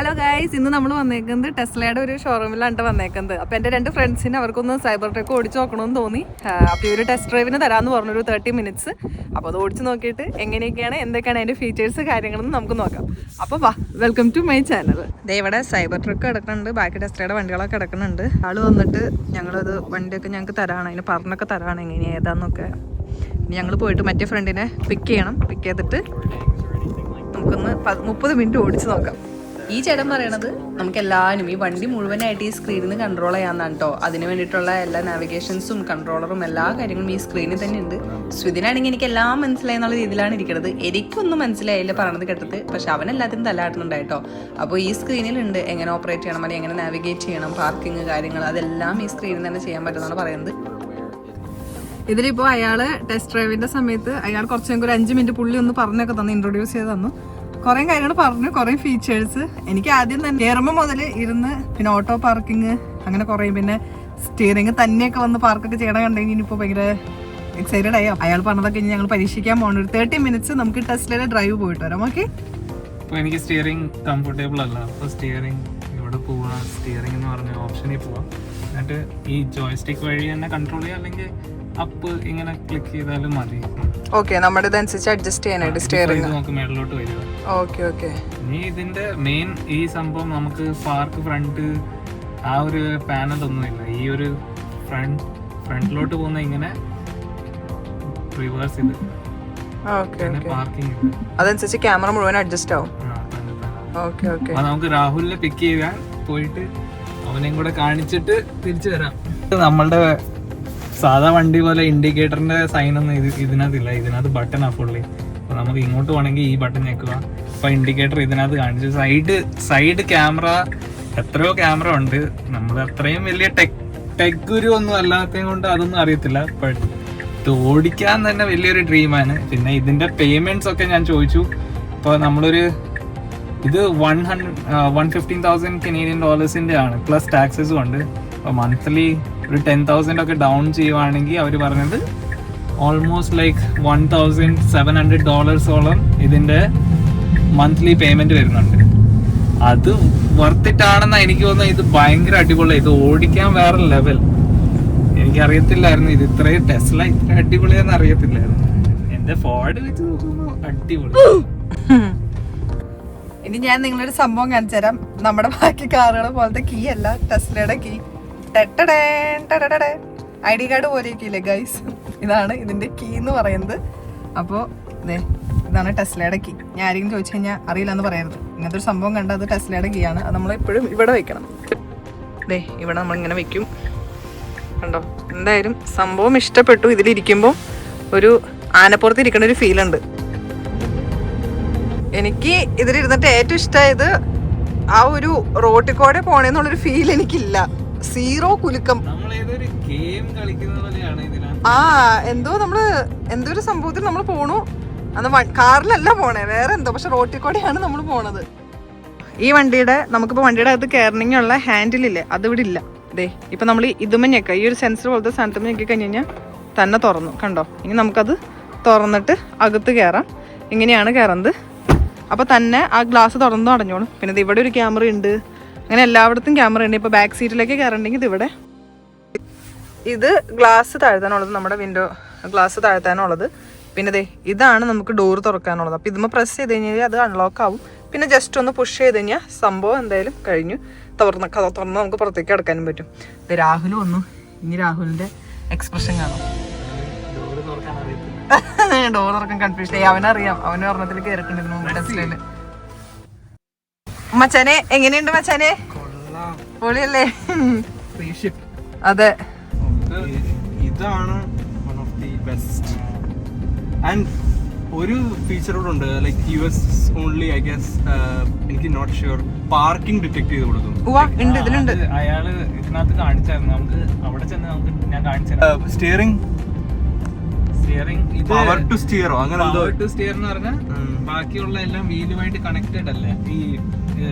Hello guys, ഇന്ന് നമ്മൾ വന്നേക്കുന്നത് ടെസ്ലയുടെ ഒരു ഷോറൂമിലാണ് വന്നേക്കുന്നത്. അപ്പോൾ എൻ്റെ 2 ഫ്രണ്ട്സിന് അവർക്കൊന്ന് സൈബർ ട്രക്ക് ഓടിച്ച് നോക്കണമെന്ന് തോന്നി. അപ്പോൾ ഈ ഒരു ടെസ്റ്റ് ഡ്രൈവിന് തരാമെന്ന് പറഞ്ഞൊരു 30 മിനിറ്റ്സ്. അപ്പോൾ അത് ഓടിച്ച് നോക്കിയിട്ട് എങ്ങനെയൊക്കെയാണ് എന്തൊക്കെയാണ് അതിൻ്റെ ഫീച്ചേഴ്സ് കാര്യങ്ങളെന്ന് നമുക്ക് നോക്കാം. അപ്പോൾ വാ, വെൽക്കം ടു മൈ ചാനൽ. ഇവിടെ സൈബർ ട്രക്ക് കിടക്കുന്നുണ്ട്, ബാക്കി ടെസ്ലയുടെ വണ്ടികളൊക്കെ കിടക്കുന്നുണ്ട്. ആൾ വന്നിട്ട് ഞങ്ങളത് വണ്ടിയൊക്കെ ഞങ്ങൾക്ക് തരാണ്, അതിന് പറഞ്ഞൊക്കെ തരാണ് എങ്ങനെ ഏതാന്നൊക്കെ. ഞങ്ങൾ പോയിട്ട് മറ്റേ ഫ്രണ്ടിനെ പിക്ക് ചെയ്യണം. പിക്ക് ചെയ്തിട്ട് നമുക്കൊന്ന് 30 മിനിറ്റ് ഓടിച്ച് നോക്കാം. ഈ ചേട്ടൻ പറയണത് നമുക്ക് എല്ലാവരും ഈ വണ്ടി മുഴുവനായിട്ട് ഈ സ്ക്രീനിൽ നിന്ന് കൺട്രോൾ ചെയ്യാമെന്നാണ് കേട്ടോ. അതിന് വേണ്ടിയിട്ടുള്ള എല്ലാ നാവിഗേഷൻസും കൺട്രോളറും എല്ലാ കാര്യങ്ങളും ഈ സ്ക്രീനിൽ തന്നെ ഉണ്ട്. ശ്രുതിനാണെങ്കിൽ എനിക്ക് എല്ലാം മനസ്സിലായി എന്നുള്ള രീതിയിലാണ് ഇരിക്കുന്നത്. എനിക്കൊന്നും മനസ്സിലായില്ല പറയണത് കേട്ടത്, പക്ഷെ അവനെല്ലാത്തിനും തലയാട്ടുന്നുണ്ടായിട്ടോ. അപ്പോൾ ഈ സ്ക്രീനിലുണ്ട് എങ്ങനെ ഓപ്പറേറ്റ് ചെയ്യണം, അല്ലെങ്കിൽ എങ്ങനെ നാവിഗേറ്റ് ചെയ്യണം, പാർക്കിങ് കാര്യങ്ങൾ അതെല്ലാം ഈ സ്ക്രീനിൽ തന്നെ ചെയ്യാൻ പറ്റുമെന്നാണ് പറയുന്നത്. ഇതിലിപ്പോൾ അയാൾ ടെസ്റ്റ് ഡ്രൈവിൻ്റെ സമയത്ത് അയാൾ കുറച്ചെങ്കിൽ ഒരു 5 മിനിറ്റ് പുള്ളി ഒന്ന് പറഞ്ഞൊക്കെ തന്നു, ഇൻട്രൊഡ്യൂസ് ചെയ്ത് തന്നു. കുറേ കാര്യങ്ങൾ പറഞ്ഞു, കുറേ ഫീച്ചേഴ്സ്. എനിക്ക് ആദ്യം തന്നെ കയറുമ്പോൾ മുതൽ ഇരുന്ന് പിന്നെ ഓട്ടോ പാർക്കിങ് അങ്ങനെ കുറേ, പിന്നെ സ്റ്റിയറിങ് തന്നെയൊക്കെ വന്ന് പാർക്കൊക്കെ ചെയ്യണം കണ്ടെങ്കിൽ ഇനിയിപ്പോൾ ഭയങ്കര എക്സൈറ്റഡ് ആയി. അയാൾ പറഞ്ഞതൊക്കെ ഇനി ഞങ്ങൾ പരീക്ഷിക്കാൻ പോകണം. ഒരു 30 മിനിറ്റ്സ് നമുക്ക് ടെസ്ലയുടെ ഡ്രൈവ് പോയിട്ട് വരാം. ഓക്കെ, ഇപ്പോൾ എനിക്ക് സ്റ്റിയറിംഗ് കംഫർട്ടബിൾ അല്ല. അപ്പോൾ സ്റ്റിയറിംഗ് ഇവിടെ പോവാം, സ്റ്റിയറിംഗ് എന്ന് പറഞ്ഞ ഓപ്ഷനിൽ പോവാം. എന്നിട്ട് ഈ ജോയ്സ്റ്റിക്ക് വഴി തന്നെ കൺട്രോൾ ചെയ്യാം, അല്ലെങ്കിൽ അപ്പ് ഇങ്ങനെ ക്ലിക്ക് ചെയ്താലും മതി. ഓക്കെ, നമ്മുടെ ഇതനുസരിച്ച് അഡ്ജസ്റ്റ് ചെയ്യാനായിട്ട് സ്റ്റിയറിംഗ് നമുക്ക് മേളിലോട്ട് വരിക. Okay okay. ഇനി ഇതിന്റെ മെയിൻ ഈ സംഭവം നമുക്ക് പാർക്ക് ഫ്രണ്ട് ആ ഒരു പാനൽ ഒന്നുമില്ല. ഈ ഒരു ഫ്രണ്ടിലോട്ട് പോകുന്ന ഇങ്ങനെ റിവേഴ്സ് ഇത് പാർക്കിംഗ് അതനുസരിച്ച് ക്യാമറ മുഴുവൻ അഡ്ജസ്റ്റ് ആവും. Okay okay. നമുക്ക് രാഹുലിനെ പിക്ക് ചെയ്യാൻ പോയിട്ട് അവനെയും കൂടെ കാണിച്ചിട്ട് തിരിച്ചു വരാം. നമ്മളുടെ സാധാ വണ്ടി പോലെ ഇൻഡിക്കേറ്ററിന്റെ സൈൻ ഒന്നും ഇതിനകത്തില്ല. ഇതിനകത്ത് ബട്ടണാ ഫുള്ളി. അപ്പൊ നമുക്ക് ഇങ്ങോട്ട് പോകണമെങ്കിൽ ഈ ബട്ടൺ ഞെക്കുക. അപ്പൊ ഇൻഡിക്കേറ്റർ ഇതിനകത്ത് കാണിച്ചു. സൈഡ് ക്യാമറ, എത്രയോ ക്യാമറ ഉണ്ട്. നമ്മൾ അത്രയും വലിയ ടെക് ഗുരു ഒന്നും അല്ലാത്തതും കൊണ്ട് അതൊന്നും അറിയത്തില്ല. ബട്ട് ഇത് ഓടിക്കാൻ തന്നെ വലിയൊരു ഡ്രീമാണ്. പിന്നെ ഇതിന്റെ പേയ്മെന്റ്സ് ഒക്കെ ഞാൻ ചോദിച്ചു. ഇപ്പോൾ നമ്മളൊരു ഇത് 115,000 കനേഡിയൻ ഡോളേഴ്സിന്റെ ആണ്, പ്ലസ് ടാക്സസും ഉണ്ട്. അപ്പോൾ മന്ത്ലി ഒരു 10,000 ഒക്കെ ഡൗൺ ചെയ്യുവാണെങ്കിൽ അവർ പറഞ്ഞത് ഓൾമോസ്റ്റ് ലൈക്ക് $1,700 ഇതിൻ്റെ മന്ത്ലി പേയ്മെന്റ് വരുന്നുണ്ട്. അത് വർത്തിട്ടാണെന്നാണ് എനിക്ക് തോന്നുന്നത്. ഇത് ഭയങ്കര അടിപൊളിയാണ്. ഇത് ഓടിക്കാൻ വേറെ ലെവൽ. എനിക്കറിയത്തില്ലായിരുന്നു ഇത് ഇത്രയും ടെസ്ല ഇത്ര അടിപൊളിയാന്ന് അറിയത്തില്ലായിരുന്നു. എന്റെ ഫോർഡ് വെച്ച് നോക്കുമ്പോൾ അടിപൊളി. ഇനി ഞാൻ നിങ്ങളൊരു സംഭവം കാണിച്ചു തരാം. നമ്മുടെ ബാക്കി കാറുകൾ പോലത്തെ കീ അല്ല, ടെസ്ലയുടെ കീ. ID കാർഡ് പോലെയൊക്കെയില്ലേ ഗൈസ്, ഇതാണ് ഇതിന്റെ കീ എന്ന് പറയുന്നത്. അപ്പോൾ ഇതാണ് ടെസ്ലയുടെ കീ. ഞാൻ ആരെങ്കിലും ചോദിച്ചു കഴിഞ്ഞാൽ അറിയില്ല എന്ന് പറയരുത്. ഇങ്ങനത്തെ ഒരു സംഭവം കണ്ടാൽ അത് ടെസ്ലയുടെ കീ ആണ്. അത് നമ്മളെപ്പോഴും ഇവിടെ വെക്കണം. ഇവിടെ നമ്മളിങ്ങനെ വെക്കും. കണ്ടോ, എന്തായാലും സംഭവം ഇഷ്ടപ്പെട്ടു. ഇതിലിരിക്കുമ്പോൾ ഒരു ആനപ്പുറത്ത് ഇരിക്കുന്ന ഒരു ഫീൽ ഉണ്ട്. എനിക്ക് ഇതിലിരുന്നിട്ട് ഏറ്റവും ഇഷ്ടമായത് ആ ഒരു റോട്ടിൽ കൂടെ പോണേന്നുള്ളൊരു ഫീൽ എനിക്കില്ല. സീറോ കുലുക്കം. എന്തോ ഒരു സംഭവത്തിൽ നമ്മൾ പോണു. അന്ന് കാറിലല്ല പോണേ, വേറെ എന്തോ, പക്ഷെ റോട്ടിൽ കൂടെയാണ് നമ്മൾ പോണത്. ഈ വണ്ടിയുടെ നമുക്കിപ്പോൾ വണ്ടിയുടെ അകത്ത് കയറണമെങ്കിലുള്ള ഹാൻഡിലില്ലേ, അതിവിടെ ഇല്ല. ഇപ്പൊ നമ്മൾ ഇതുമ്മ ഞെക്ക, ഈ ഒരു സെൻസർ പോലത്തെ സാധനത്തിൽ ഞെക്കി കഴിഞ്ഞ് കഴിഞ്ഞാൽ തന്നെ തുറന്നു. കണ്ടോ, ഇനി നമുക്കത് തുറന്നിട്ട് അകത്ത് കയറാം. ഇങ്ങനെയാണ് കയറുന്നത്. അപ്പോൾ തന്നെ ആ ഗ്ലാസ് തുറന്നു അടഞ്ഞോളും. പിന്നെ ഇവിടെ ഒരു ക്യാമറ ഉണ്ട്. അങ്ങനെ എല്ലായിടത്തും ക്യാമറ ഉണ്ട്. ഇപ്പോൾ ബാക്ക് സീറ്റിലേക്ക് കയറണമെങ്കിൽ ഇതിവിടെ. ഇത് ഗ്ലാസ് താഴ്ത്താനുള്ളത്, നമ്മുടെ വിൻഡോ ഗ്ലാസ് താഴ്ത്താനുള്ളത്. പിന്നെ ഇതാണ് നമുക്ക് ഡോർ തുറക്കാനുള്ളത്. അപ്പോൾ ഇതുമ്പോൾ പ്രസ് ചെയ്ത് കഴിഞ്ഞാൽ അത് അൺലോക്ക് ആവും. പിന്നെ ജസ്റ്റ് ഒന്ന് പുഷ് ചെയ്ത് കഴിഞ്ഞാൽ സംഭവം എന്തായാലും കഴിഞ്ഞു. തുറന്ന് നമുക്ക് പുറത്തേക്ക് കിടക്കാനും പറ്റും. ഇത് രാഹുൽ വന്നു. ഇനി രാഹുലിൻ്റെ എക്സ്പ്രഷൻ കാണാം. ഡോർ തുറക്കാൻ കൺഫ്യൂഷൻ. അവനറിയാം, അവന് ഒരെണ്ണത്തിൽ കയറിയിട്ടുണ്ടായിരുന്നു ടെസ്ലയില്. മച്ചാനെ എങ്ങനെയുണ്ട് മച്ചാനെ? പൊളിയല്ലേ? അതെ, ഇതാണ് one of the best. And ഒരു ഫീച്ചർ കൂടെ ഉണ്ട്, like US only I guess, എനിക്ക് നോട്ട് ഷുവർ, പാർക്കിംഗ് ഡിറ്റക്ട് ചെയ്ത് കൊടുക്കും. ഇതിലുണ്ട്. അയാള് ഇതിനകത്ത് കാണിച്ചായിരുന്നു. നമുക്ക് അവിടെ ചെന്ന് ഞാൻ കാണിച്ചു. സ്റ്റിയറിംഗ് പവർ ടു സ്റ്റിയറോ അങ്ങനെ എന്തോ. പവർ ടു സ്റ്റിയർ എന്ന് പറഞ്ഞാൽ ബാക്കിയുള്ള എല്ലാം വീലുമായിട്ട് കണക്റ്റഡ് അല്ലേ. ഈ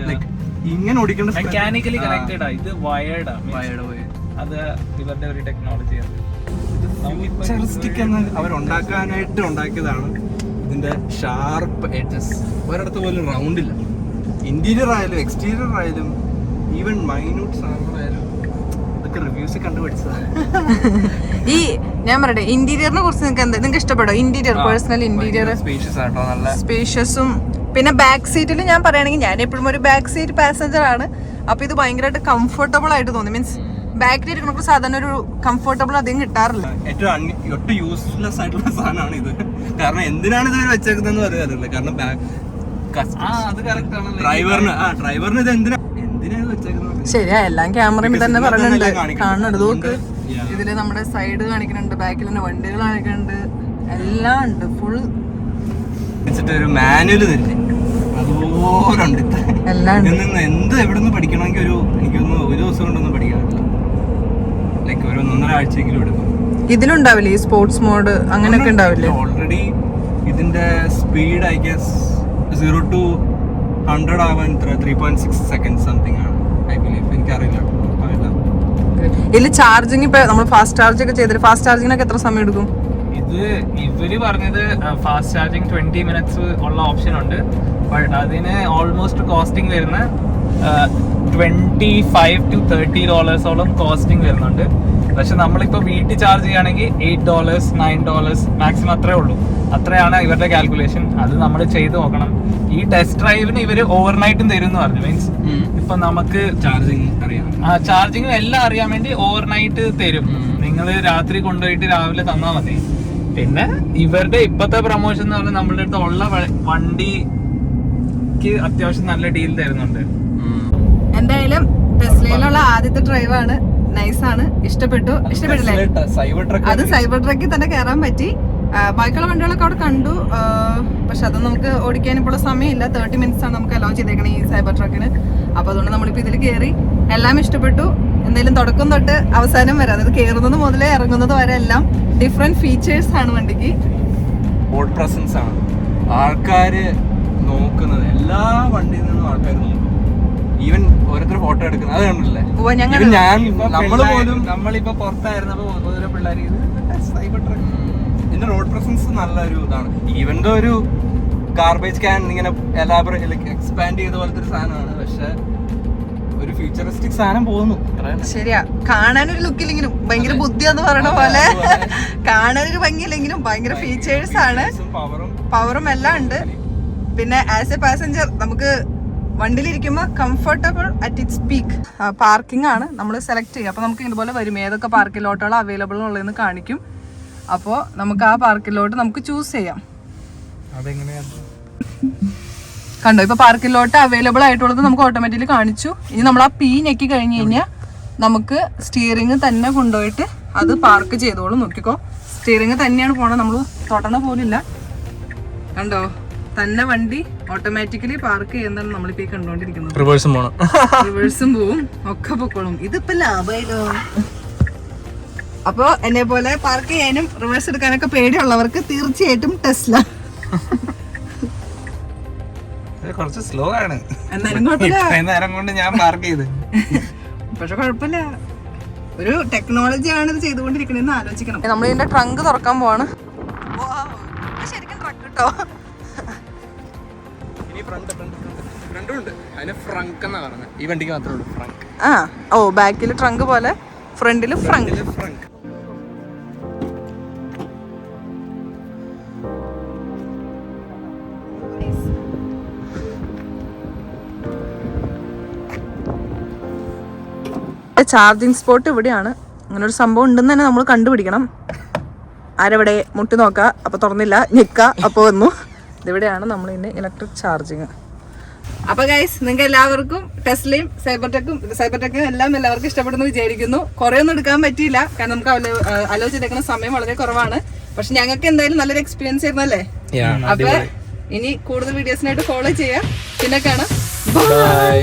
ഇങ്ങനെ ഓടിക്കേണ്ട മെക്കാനിക്കലി കണക്റ്റഡ് ആ. ഇത് വയേർഡ് അത് ഇവരുടെ ഒരു ടെക്നോളജിയാണ്. ഫ്യൂച്ചറിസ്റ്റിക് എന്ന് അവരുണ്ടാക്കാനായിട്ട് ഉണ്ടാക്കിയതാണ്. ഇതിന്റെ ഷാർപ്പ് എഡ്ജസ് ഒരിടത്ത് പോലും റൗണ്ട് ഇല്ല. ഇന്റീരിയർ ആയാലും എക്സ്റ്റീരിയർ ആയാലും ഈവൻ മൈന്യൂട്ട് സാധനങ്ങളായാലും ഇതൊക്കെ റിവ്യൂസ് കണ്ടുപിടിച്ചതാ. ഈ ഞാൻ പറയട്ടെ ഇന്റീരിയറിനെ കുറിച്ച് നിങ്ങൾക്ക് ഇഷ്ടപ്പെടോ? ഇന്റീരിയർ പേഴ്സണൽ ഇന്റീരിയർ സ്പേഷ്യസ് ആട്ടോ, നല്ല സ്പേഷ്യസും. പിന്നെ ബാക്ക് സീറ്റിൽ ഞാൻ പറയുകയാണെങ്കിൽ ഞാൻ എപ്പോഴും ഒരു ബാക്ക് സീറ്റ് പാസഞ്ചർ ആണ്. അപ്പൊ ഇത് ഭയങ്കരമായിട്ട് കംഫർട്ടബിൾ ആയിട്ട് തോന്നി. മീൻസ് ബാക്കിൽ ഇരിക്കുമ്പോൾ സാധാരണ ഒരു കംഫർട്ടബിൾ അധികം കിട്ടാറില്ല. ഒട്ടും യൂസ്ലെസ് ആയിട്ടുള്ള സാധനമാണ് ഇത്. കാരണം എന്തിനാണ് ഇത് വെച്ചേക്കുന്നതെന്ന് പറയാറില്ല. കാരണം ഡ്രൈവറിന് ഇത് എന്തിനാ വെച്ചേക്കുന്നത്? ശരിയാ, എല്ലാം ക്യാമറയിൽ തന്നെ പറയുന്നുണ്ട്. കാണുന്നുണ്ട് നോക്ക്, ഇതില് നമ്മുടെ സൈഡ് കാണിക്കുന്നുണ്ട്, ബാക്കിൽ തന്നെ വണ്ടികൾ കാണിക്കുന്നുണ്ട്, എല്ലാം ഉണ്ട്. ഫുൾ ഒരു മാനുവല് തന്നെ അതുപോലെ ഉണ്ട്. എന്ത് എവിടെ നിന്ന് പഠിക്കണമെങ്കിൽ എനിക്കൊന്ന് ഒരു ദിവസം കൊണ്ടൊന്നും പഠിക്കാറില്ല. ലൈക്ക് ഒരു 1.5 ആഴ്ചയെങ്കിലും എടുക്കും. ഇതിലുണ്ടാവില്ലേ ഈ സ്പോർട്സ് മോഡ് അങ്ങനെയൊക്കെ ഉണ്ടാവില്ലേ? ഓൾറെഡി ഇതിന്റെ സ്പീഡ് ഐ ഗസ് 0 to 100 ആവാൻ 3.6 seconds സംതിങ് ആണ് ഐ ബിലീവ്. എനിക്കറിയില്ല. ഇതിൽ ചാർജിങ് ഇപ്പൊ നമ്മൾ ഫാസ്റ്റ് ചാർജ് ഒക്കെ ചെയ്തിട്ട് ഫാസ്റ്റ് ചാർജിങ്ങിനൊക്കെ എത്ര സമയം എടുക്കും? ഇത് ഇവര് പറഞ്ഞത് ഫാസ്റ്റ് ചാർജിങ് 20 minutes ഉള്ള ഓപ്ഷൻ ഉണ്ട്. ബട്ട് അതിന് ഓൾമോസ്റ്റ് കോസ്റ്റിംഗ് വരുന്ന $25 to $30 കോസ്റ്റിംഗ് വരുന്നുണ്ട്. പക്ഷെ നമ്മളിപ്പോൾ വീട്ടിൽ ചാർജ് ചെയ്യുകയാണെങ്കിൽ $8, $9 മാക്സിമം അത്രേ ഉള്ളൂ. അത്രയാണ് ഇവരുടെ കാൽക്കുലേഷൻ. അത് നമ്മൾ ചെയ്ത് നോക്കണം. ഈ ടെസ്റ്റ് ഡ്രൈവിന് ഇവര് ഓവർനൈറ്റും തരും എന്ന് പറഞ്ഞു. മീൻസ് ഇപ്പൊ നമുക്ക് ചാർജിങ്ങും എല്ലാം അറിയാൻ വേണ്ടി ഓവർനൈറ്റ് തരും. നിങ്ങൾ രാത്രി കൊണ്ടുപോയിട്ട് രാവിലെ തന്നാൽ മതി. പിന്നെ ഇവരുടെ ഇപ്പത്തെ പ്രൊമോഷൻ എന്ന് പറഞ്ഞാൽ നമ്മളുടെ അടുത്ത് ഉള്ള വണ്ടിക്ക് അത്യാവശ്യം നല്ല ഡീൽ തരുന്നുണ്ട്. എന്തായാലും ടെസ്ലയിലുള്ള ആദ്യത്തെ ഡ്രൈവാണ്. നൈസാണ്, ഇഷ്ടപ്പെട്ടില്ലേ? അത് സൈബർ ട്രക്കിൽ തന്നെ കയറാൻ പറ്റി. ബാക്കിയുള്ള വണ്ടികളൊക്കെ അവിടെ കണ്ടു. പക്ഷെ അത് നമുക്ക് ഓടിക്കാൻ ഇപ്പോൾ സമയമില്ല. 30 minutes ആണ് നമുക്ക് അലോ ചെയ്തേക്കണം ഈ സൈബർ ട്രക്കിന്. അപ്പൊ അതുകൊണ്ട് നമ്മളിപ്പോ ഇതിൽ കയറി എല്ലാം ഇഷ്ടപ്പെട്ടു. എന്തായാലും തുടക്കം തൊട്ട് അവസാനം വരെ, അതായത് കയറുന്നത് മുതലേ ഇറങ്ങുന്നത് വരെ എല്ലാം ഡിഫറെന്റ് ഫീച്ചേഴ്സ് ആണ് വണ്ടിക്ക്. ബോർഡ് പ്രസൻസ് ആണ് ആൾക്കാര് നോക്കുന്നത്. എല്ലാ വണ്ടിയിൽ നിന്നും ആൾക്കാർ നോക്കും. ഈവൻ ഓരോരുത്തർ ഫോട്ടോ എടുക്കുന്നത് അത് കണ്ടില്ലേ? നമ്മളിപ്പോ പുറത്തായിരുന്നപ്പോ ഓരോ പിള്ളേർ സൈബർ ട്രക്ക് ഇതിന്റെ റോഡ് പ്രസൻസ് നല്ലൊരു ഇതാണ്. ഈവൻ ഒരു ഗാർബേജ് ക്യാൻ ഇങ്ങനെ എലാബറേറ്റ് എക്സ്പാൻഡ് ചെയ്ത പോലത്തെ ഒരു സാധനമാണ്. പക്ഷെ ഒരു ഫ്യൂച്ചറിസ്റ്റിക് സാധനം പോകുന്നു. ശരിയാ, കാണാനൊരു ലുക്കില്ലെങ്കിലും ഭയങ്കര ബുദ്ധി എന്ന് പറയുന്ന പോലെ കാണാനൊരു ഭംഗിയില്ലെങ്കിലും ഭയങ്കര ഫീച്ചേഴ്സ് ആണ്. പവറും എല്ലാം ഉണ്ട്. പിന്നെ ആസ് എ പാസഞ്ചർ നമുക്ക് വണ്ടിയിലിരിക്കുമ്പോൾ comfortable at its peak. Parking ആണ് നമ്മൾ സെലക്ട് ചെയ്യുക. അപ്പോൾ നമുക്ക് ഇതുപോലെ വരും ഏതൊക്കെ പാർക്കിംഗ് ലോട്ടുകൾ അവൈലബിൾ ഉള്ളതെന്ന് കാണിക്കും. അപ്പോൾ നമുക്ക് ആ പാർക്കിംഗ് ലോട്ട് നമുക്ക് ചൂസ് ചെയ്യാം. കണ്ടോ, ഇപ്പൊ പാർക്കിംഗ് ലോട്ട് അവൈലബിൾ ആയിട്ടുള്ളത് നമുക്ക് ഓട്ടോമാറ്റിക്കലി കാണിച്ചു. ഇനി നമ്മൾ ആ പി ഞെക്കി കഴിഞ്ഞ് കഴിഞ്ഞാൽ നമുക്ക് സ്റ്റിയറിംഗ് തന്നെ കൊണ്ടുപോയിട്ട് അത് പാർക്ക് ചെയ്തോളും. നോക്കിക്കോ, സ്റ്റിയറിംഗ് തന്നെയാണ് പോണത്, നമ്മൾ തൊടണ പോലില്ല. കണ്ടോ, തന്നെ വണ്ടി ഓട്ടോമാറ്റിക്കലി പാർക്ക് ചെയ്യുന്നതാണ് നമ്മളിപ്പോ ഈ കണ്ടോണ്ടിരിക്കുന്നത്. റിവേഴ്സും പോവും, ഒക്കെ പൊക്കോളും. ഇതിപ്പോ ലാഭമായില്ലോ. അപ്പൊ എന്നെ പോലെ പാർക്ക് ചെയ്യാനും റിവേഴ്സ് എടുക്കാനൊക്കെ പേടിയുള്ളവർക്ക് തീർച്ചയായിട്ടും ടെസ്ല. കുറച്ച് സ്ലോ ആണ്, നേരം കൊണ്ട് ഞാൻ പാർക്ക് ചെയ്ത്. പക്ഷെ കുഴപ്പമില്ല, ഒരു ടെക്നോളജി ആണ് ഇത് ചെയ്തുകൊണ്ടിരിക്കണെന്ന് ആലോചിക്കണം. നമ്മൾ ഇതിന്റെ ട്രങ്ക് തുറക്കാൻ പോവാണ്. ശരിക്കും ട്രങ്ക് കേട്ടോ. ഈ വണ്ടിക്ക് മാത്രമേ ഉള്ളൂ ഫ്രങ്ക്. ഓ, ബാക്കിൽ ട്രങ്ക് പോലെ ഫ്രണ്ടില് ഫ്രങ്ക്. ചാർജിങ് സ്പോട്ട് ഇവിടെയാണ്. അങ്ങനെ ഒരു സംഭവം ഉണ്ടെന്ന് തന്നെ നമ്മൾ കണ്ടുപിടിക്കണം. ആരെവിടെ മുട്ടി നോക്കുക, അപ്പൊ തുറന്നില്ല, ഞെക്കുക, അപ്പൊ വന്നു. ഇതിവിടെയാണ് നമ്മൾ ഇതിന്റെ ഇലക്ട്രിക് ചാർജിങ്. അപ്പൊ ഗൈസ്, നിങ്ങൾക്ക് എല്ലാവർക്കും ടെസ്ലയും സൈബർ ടെക്കും എല്ലാം എല്ലാവർക്കും ഇഷ്ടപ്പെടുന്നു വിചാരിക്കുന്നു. കുറെ ഒന്നും എടുക്കാൻ പറ്റിയില്ല, കാരണം നമുക്ക് അലോ ചെയ്തേക്കുന്ന സമയം വളരെ കുറവാണ്. പക്ഷെ ഞങ്ങൾക്ക് എന്തായാലും നല്ലൊരു എക്സ്പീരിയൻസ് ആയിരുന്നു അല്ലേ? അപ്പൊ ഇനി കൂടുതൽ വീഡിയോസിനായിട്ട് ഫോളോ ചെയ്യാം. പിന്നെ കാണാം. ബൈ.